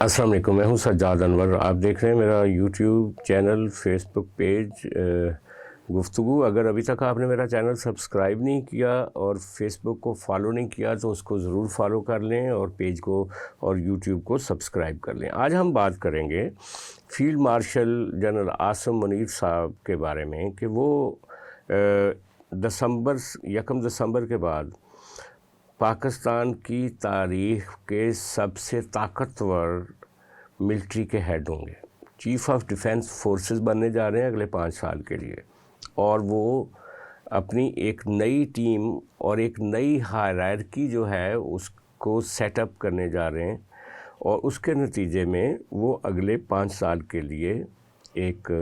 السلام علیکم، میں ہوں سجاد انور۔ آپ دیکھ رہے ہیں میرا یوٹیوب چینل، فیس بک پیج گفتگو۔ اگر ابھی تک آپ نے میرا چینل سبسکرائب نہیں کیا اور فیس بک کو فالو نہیں کیا تو اس کو ضرور فالو کر لیں اور پیج کو اور یوٹیوب کو سبسکرائب کر لیں۔ آج ہم بات کریں گے field marshal general Asim Munir صاحب کے بارے میں کہ وہ 1 دسمبر کے بعد پاکستان کی تاریخ کے سب سے طاقتور ملٹری کے ہیڈ ہوں گے، چیف آف ڈیفنس فورسز بننے جا رہے ہیں اگلے 5 سال کے لیے، اور وہ اپنی ایک نئی ٹیم اور ایک نئی ہائرارکی جو ہے اس کو سیٹ اپ کرنے جا رہے ہیں، اور اس کے نتیجے میں وہ اگلے 5 سال کے لیے ایک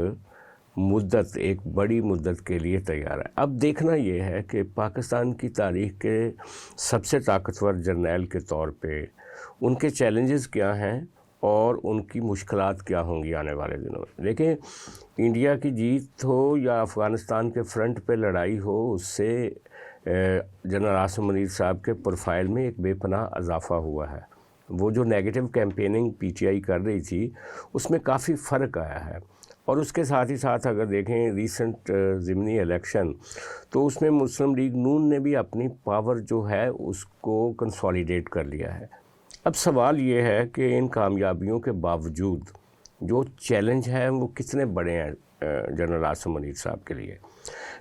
بڑی مدت کے لیے تیار ہے۔ اب دیکھنا یہ ہے کہ پاکستان کی تاریخ کے سب سے طاقتور جرنیل کے طور پہ ان کے چیلنجز کیا ہیں اور ان کی مشکلات کیا ہوں گی آنے والے دنوں میں۔ دیکھیں، انڈیا کی جیت ہو یا افغانستان کے فرنٹ پہ لڑائی ہو، اس سے جنرل عاصم منیر صاحب کے پروفائل میں ایک بے پناہ اضافہ ہوا ہے۔ وہ جو negative campaigning P T I کر رہی تھی اس میں کافی فرق آیا ہے، اور اس کے ساتھ ہی ساتھ اگر دیکھیں ریسنٹ ضمنی الیکشن، تو اس میں مسلم لیگ نون نے بھی اپنی پاور جو ہے اس کو کنسالیڈیٹ کر لیا ہے۔ اب سوال یہ ہے کہ ان کامیابیوں کے باوجود جو چیلنج ہے وہ کتنے بڑے ہیں جنرل عاصم منیر صاحب کے لیے۔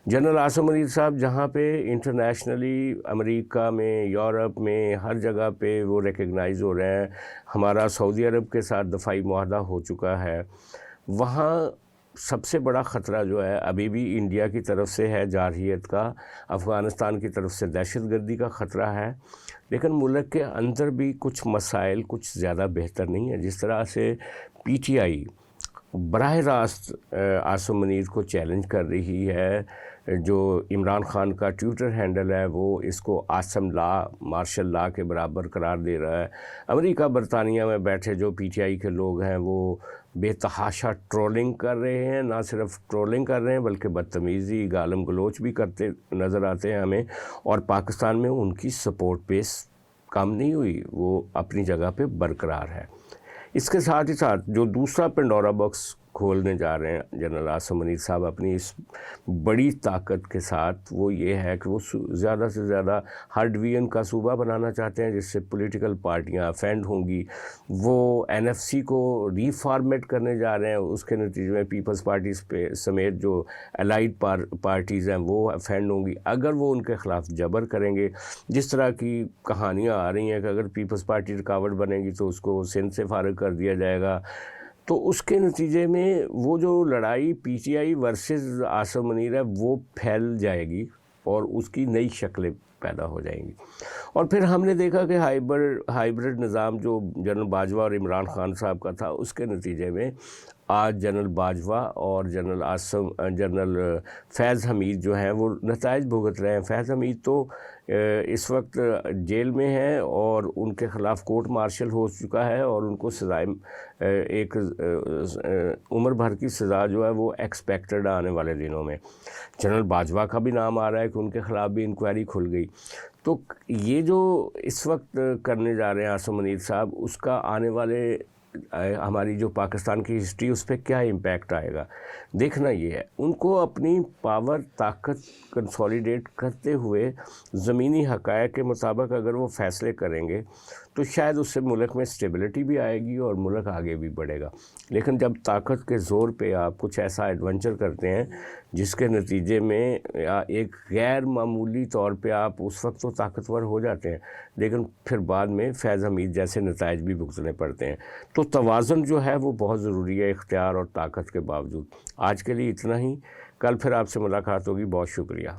جنرل عاصم منیر صاحب جہاں پہ انٹرنیشنلی امریکہ میں، یورپ میں، ہر جگہ پہ وہ ریکگنائز ہو رہے ہیں، ہمارا سعودی عرب کے ساتھ دفاعی معاہدہ ہو چکا ہے، وہاں سب سے بڑا خطرہ جو ہے ابھی بھی انڈیا کی طرف سے ہے جارحیت کا، افغانستان کی طرف سے دہشت گردی کا خطرہ ہے، لیکن ملک کے اندر بھی کچھ مسائل کچھ زیادہ بہتر نہیں ہیں۔ جس طرح سے پی ٹی آئی براہ راست عاصم منیر کو چیلنج کر رہی ہے، جو عمران خان کا ٹویٹر ہینڈل ہے وہ اس کو آسم لا، مارشل لا کے برابر قرار دے رہا ہے، امریکہ برطانیہ میں بیٹھے جو پی ٹی آئی کے لوگ ہیں وہ بے تحاشا ٹرولنگ کر رہے ہیں، نہ صرف ٹرولنگ کر رہے ہیں بلکہ بدتمیزی، گالم گلوچ بھی کرتے نظر آتے ہیں ہمیں، اور پاکستان میں ان کی سپورٹ بیس کم نہیں ہوئی، وہ اپنی جگہ پہ برقرار ہے۔ اس کے ساتھ ہی ساتھ جو دوسرا پنڈورا باکس کھولنے جا رہے ہیں جنرل عاصم منیر صاحب اپنی اس بڑی طاقت کے ساتھ، وہ یہ ہے کہ وہ زیادہ سے زیادہ ہر ڈویژن کا صوبہ بنانا چاہتے ہیں جس سے پولیٹیکل پارٹیاں افینڈ ہوں گی۔ وہ این ایف سی کو ری فارمیٹ کرنے جا رہے ہیں، اس کے نتیجے میں پیپلز پارٹیز پہ سمیت جو الائڈ پارٹیز ہیں وہ افینڈ ہوں گی اگر وہ ان کے خلاف جبر کریں گے۔ جس طرح کی کہانیاں آ رہی ہیں کہ اگر پیپلز پارٹی رکاوٹ بنے گی تو اس کو سندھ سے فارغ کر دیا جائے گا، تو اس کے نتیجے میں وہ جو لڑائی P T I versus Asim Munir ہے وہ پھیل جائے گی اور اس کی نئی شکلیں پیدا ہو جائیں گی۔ اور پھر ہم نے دیکھا کہ ہائیبرڈ نظام جو جنرل باجوہ اور عمران خان صاحب کا تھا، اس کے نتیجے میں آج جنرل باجوہ اور جنرل فیض حمید جو ہیں وہ نتائج بھگت رہے ہیں۔ فیض حمید تو اس وقت جیل میں ہیں اور ان کے خلاف کورٹ مارشل ہو چکا ہے اور ان کو سزائے ایک عمر بھر کی سزا جو ہے وہ ایکسپیکٹڈ آنے والے دنوں میں۔ جنرل باجوہ کا بھی نام آ رہا ہے کہ ان کے خلاف بھی انکوائری کھل گئی۔ تو یہ جو اس وقت کرنے جا رہے ہیں عاصم منیر صاحب، اس کا آنے والے ہماری جو پاکستان کی ہسٹری اس پہ کیا امپیکٹ آئے گا، دیکھنا یہ ہے۔ ان کو اپنی پاور، طاقت کنسالیڈیٹ کرتے ہوئے زمینی حقائق کے مطابق اگر وہ فیصلے کریں گے تو شاید اس سے ملک میں اسٹیبلٹی بھی آئے گی اور ملک آگے بھی بڑھے گا۔ لیکن جب طاقت کے زور پہ آپ کچھ ایسا ایڈونچر کرتے ہیں جس کے نتیجے میں ایک غیر معمولی طور پہ آپ اس وقت تو طاقتور ہو جاتے ہیں لیکن پھر بعد میں فیض حمید جیسے نتائج بھی بھگتنے پڑتے ہیں، تو توازن جو ہے وہ بہت ضروری ہے اختیار اور طاقت کے باوجود۔ آج کے لیے اتنا ہی، کل پھر آپ سے ملاقات ہوگی۔ بہت شکریہ۔